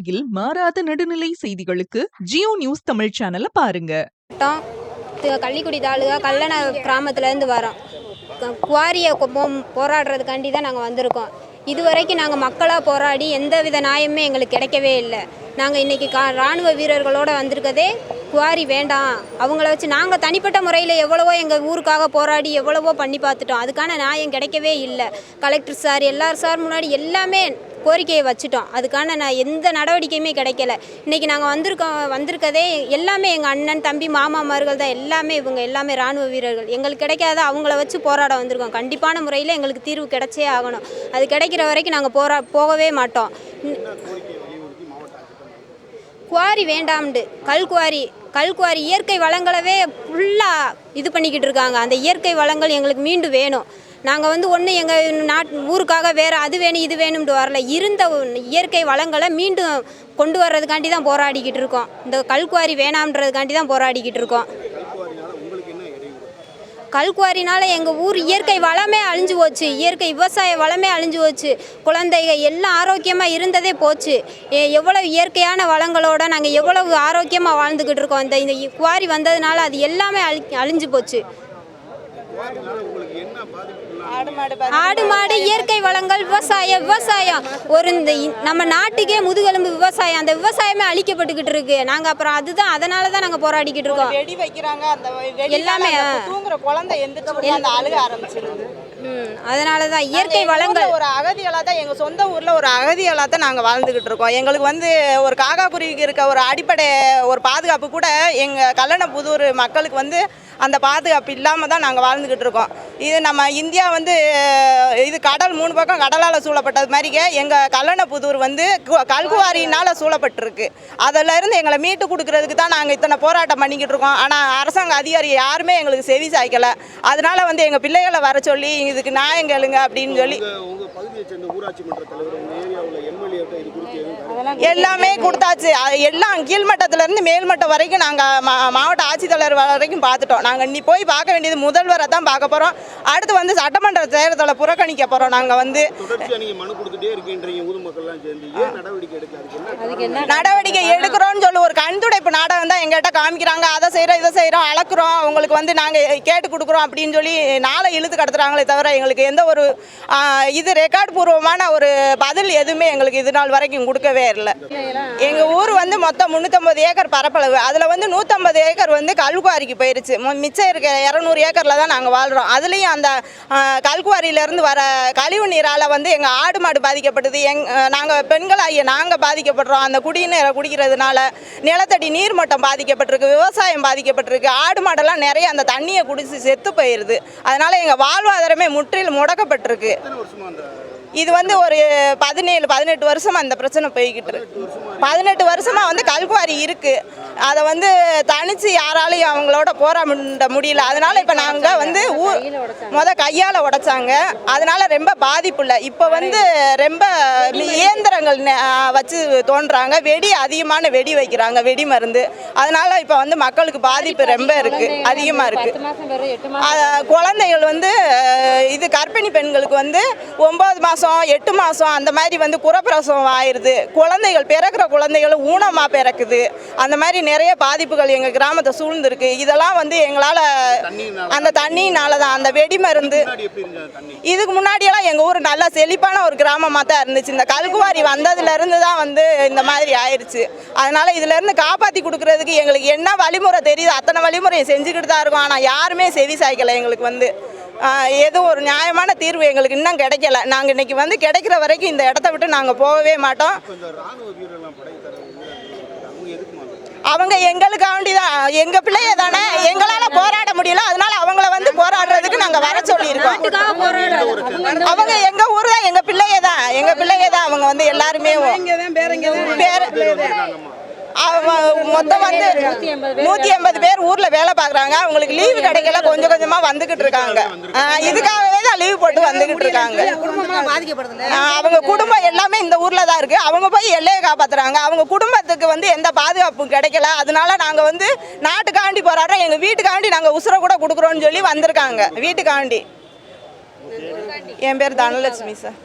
உலகில் மாறாத நடுநிலை செய்திகளுக்கு ஜியோ நியூஸ் தமிழ் சேனலை பாருங்க. கள்ளிக்குடி தாலுகா கல்லண கிராமத்துலேருந்து வரோம். குவாரியை போராடுறதுக்காண்டி தான் நாங்கள் வந்திருக்கோம். இதுவரைக்கும் நாங்கள் மக்களாக போராடி எந்தவித நியாயமே எங்களுக்கு கிடைக்கவே இல்லை. நாங்கள் இன்றைக்கி இராணுவ வீரர்களோடு வந்திருக்கதே குவாரி வேண்டாம், அவங்கள வச்சு நாங்கள் தனிப்பட்ட முறையில் எவ்வளவோ எங்கள் ஊருக்காக போராடி எவ்வளவோ பண்ணி பார்த்துட்டோம். அதுக்கான நியாயம் கிடைக்கவே இல்லை. கலெக்டர் சார் எல்லார் முன்னாடி எல்லாமே கோரிக்கையை வச்சுட்டோம். அதுக்கான எந்த நடவடிக்கையுமே கிடைக்கல. இன்றைக்கி நாங்கள் வந்திருக்கதே எல்லாமே எங்கள் அண்ணன் தம்பி மாமாமார்கள் தான். இவங்க எல்லாமே இராணுவ வீரர்கள். எங்களுக்கு கிடைக்காத அவங்கள வச்சு போராட வந்திருக்கோம். கண்டிப்பான முறையில் எங்களுக்கு தீர்வு கிடைச்சே ஆகணும். அது கிடைக்கிற வரைக்கும் நாங்கள் போகவே மாட்டோம். குவாரி வேண்டாம்ண்டு கல்குவாரி இயற்கை வளங்களவே ஃபுல்லாக இது பண்ணிக்கிட்டு இருக்காங்க. அந்த இயற்கை வளங்கள் எங்களுக்கு மீண்டும் வேணும். நாங்கள் ஒன்று எங்கள் ஊருக்காக வேறு அது வேணும் இது வேணும்ட்டு வரல. இருந்த இயற்கை வளங்களை மீண்டும் கொண்டு வர்றதுக்காண்டி தான் போராடிக்கிட்டு இருக்கோம். இந்த கல்குவாரி வேணாம்ன்றதுக்காண்டி தான் போராடிக்கிட்டு இருக்கோம். கல்குவாரினால் எங்கள் ஊர் இயற்கை வளமே அழிஞ்சு போச்சு. இயற்கை விவசாய வளமே அழிஞ்சு போச்சு. குழந்தைகள் எல்லாம் ஆரோக்கியமாக இருந்ததே போச்சு. எவ்வளவு இயற்கையான வளங்களோட நாங்கள் எவ்வளவு ஆரோக்கியமாக வாழ்ந்துக்கிட்டு இருக்கோம். இந்த குவாரி வந்ததுனால அது எல்லாமே அழிஞ்சு போச்சு. ஆடு மாடு இயற்கை வளங்கள் விவசாயம் நம்ம நாட்டுக்கே முதுகெலும்பு விவசாயம். அந்த விவசாயமே அழிக்கப்பட்டுக்கிட்டு இருக்கு. நாங்க அப்புறம் அதனால தான் நாங்க போராடிக்கிட்டு இருக்கோம். வெடி வைக்கிறாங்க, அந்த எல்லாமே தூங்குற குழந்தை எந்திரிச்சு அந்த அழுக ஆரம்பிச்சிருது. அதனால தான் இயற்கை வளங்கள் ஒரு அகதிகளாக தான் எங்கள் சொந்த ஊரில் ஒரு அகதிகளாக தான் நாங்கள் வாழ்ந்துக்கிட்டு இருக்கோம். எங்களுக்கு ஒரு காக்கா குருவிக்கு இருக்க ஒரு அடிப்படை ஒரு பாதுகாப்பு கூட எங்கள் கல்லணப்புதூர் மக்களுக்கு அந்த பாதுகாப்பு இல்லாமல் தான் நாங்கள் வாழ்ந்துக்கிட்டு இருக்கோம். இது நம்ம இந்தியா இது கடல் 3 பக்கம் கடலால் சூழப்பட்டது மாதிரிங்க எங்கள் கல்லணப்புதூர் கல்குவாரியினால் சூழப்பட்டிருக்கு. அதிலேருந்து எங்களை மீட்டு கொடுக்கறதுக்கு தான் நாங்கள் இத்தனை போராட்டம் பண்ணிக்கிட்டு இருக்கோம். ஆனால் அரசாங்க அதிகாரி யாருமே எங்களுக்கு செவி சாய்க்கலை. அதனால் எங்கள் பிள்ளைகளை வர சொல்லி இதுக்கு நியாயம் கேளுங்க அப்படின்னு சொல்லி எல்லாமே கொடுத்தாச்சு. எல்லாம் கீழ்மட்டத்திலேருந்து மேல்மட்டம் வரைக்கும் நாங்கள் மாவட்ட ஆட்சித்தலைவர் வரைக்கும் பார்த்துட்டோம். நாங்கள் இன்னி போய் பார்க்க வேண்டியது முதல்வரை தான் பார்க்க போகிறோம். அடுத்து சட்டமன்ற தேர்தலை புறக்கணிக்க போகிறோம். நாங்கள் நடவடிக்கை எடுக்கிறோம்னு சொல்லி ஒரு கண்துடைப்பு நாடகம் தான் எங்கிட்ட காமிக்கிறாங்க. அதை செய்கிறோம் இதை செய்கிறோம் அளக்குறோம் உங்களுக்கு நாங்கள் கேட்டு கொடுக்குறோம் அப்படின்னு சொல்லி நாளை இழுத்து கடத்துறாங்களே தவிர எங்களுக்கு எந்த ஒரு ரெக்கார்டு பூர்வமான ஒரு பதில் எதுவுமே எங்களுக்கு இது நாள் வரைக்கும் கொடுக்கவே இல்லை. எங்கள் ஊர் மொத்தம் 350 ஏக்கர் பரப்பளவு. அதில் 150 ஏக்கர் கல்குவாரிக்கு போயிருச்சு. மிச்சம் இருக்க 200 ஏக்கரில் தான் நாங்கள் வாழ்கிறோம். அதுலேயும் அந்த கல்குவாரியிலேருந்து வர கழிவு நீரால் எங்கள் ஆடு மாடு பாதிக்கப்படுது. நாங்கள் பெண்களாகிய நாங்கள் பாதிக்கப்படுறோம். அந்த குடிநீரை குடிக்கிறதுனால நிலத்தடி நீர் மட்டம் பாதிக்கப்பட்டிருக்கு, விவசாயம் பாதிக்கப்பட்டிருக்கு. ஆடு மாடெல்லாம் நிறைய அந்த தண்ணியை குடிச்சு செத்து போயிடுது. அதனால் எங்கள் வாழ்வாதாரமே முற்றிலும் முடக்கப்பட்டிருக்கு. இது ஒரு 17-18 வருஷமாக அந்த பிரச்சனை போய்கிட்டு இருக்கு. 18 வருஷமாக கல்குவாரி இருக்குது. அதை தனித்து யாராலையும் அவங்களோட போராட முடியல. அதனால் இப்போ நாங்கள் கையால் உடைச்சாங்க. அதனால் ரொம்ப பாதிப்பு இல்லை. இப்போ ரொம்ப இயந்திரங்கள் வச்சு தோன்றாங்க. அதிகமான வெடி வைக்கிறாங்க, வெடி மருந்து. அதனால் இப்போ மக்களுக்கு பாதிப்பு ரொம்ப இருக்குது, அதிகமாக இருக்குது. குழந்தைகள் இது கர்ப்பிணி பெண்களுக்கு 9 மாதம் 8 மாதம் அந்த மாதிரி குறப்பிரசவம் ஆயிடுது. குழந்தைகள் பிறக்கிற குழந்தைகள் ஊனமாக பிறக்குது. அந்த மாதிரி நிறைய பாதிப்புகள் எங்கள் கிராமத்தை சூழ்ந்துருக்கு. இதெல்லாம் எங்களால் அந்த தண்ணியினால தான். அந்த வெடி மருந்து இதுக்கு முன்னாடியெல்லாம் எங்கள் ஊர் நல்லா செழிப்பான ஒரு கிராமமாக தான் இருந்துச்சு. இந்த கல்குவாரி வந்ததுலேருந்து தான் இந்த மாதிரி ஆயிடுச்சு. அதனால் இதிலேருந்து காப்பாற்றி கொடுக்குறதுக்கு எங்களுக்கு என்ன வழிமுறை தெரியுது அத்தனை வழிமுறையை செஞ்சுக்கிட்டு தான் இருக்கோம். ஆனால் யாருமே செவி சாய்க்கலை. எங்களுக்கு எதுவும் ஒரு நியாயமான தீர்வு எங்களுக்கு இன்னும் கிடைக்கல. நாங்கள் இன்னைக்கு கிடைக்கிற வரைக்கும் இந்த இடத்த விட்டு நாங்கள் போகவே மாட்டோம். அவங்க எங்களுக்காண்டி தான், எங்கள் பிள்ளைய தானே, எங்களால் போராட முடியல. அதனால அவங்கள போராடுறதுக்கு நாங்கள் வர சொல்லியிருக்கோம். அவங்க எங்கள் ஊர் தான், எங்கள் பிள்ளைய தான் அவங்க எல்லாருமே மொத்தம் 180 பேர் ஊர்ல வேலை பார்க்குறாங்க. அவங்களுக்கு லீவு கிடைக்கல, கொஞ்சம் கொஞ்சமா வந்துகிட்டு இருக்காங்க. இதுக்காகவே தான் லீவு போட்டு வந்துகிட்டு இருக்காங்க. அவங்க குடும்பம் எல்லாமே இந்த ஊர்ல தான் இருக்கு. அவங்க போய் எல்லையை காப்பாத்துறாங்க. அவங்க குடும்பத்துக்கு எந்த பாதுகாப்பும் கிடைக்கல. அதனால நாங்க நாட்டுக்காண்டி போராடுறோம். எங்க வீட்டுக்காண்டி நாங்க உசுரை கூட கொடுக்குறோம்னு சொல்லி வந்திருக்காங்க. வீட்டுக்காண்டி. என் பேர் தனலட்சுமி சார்.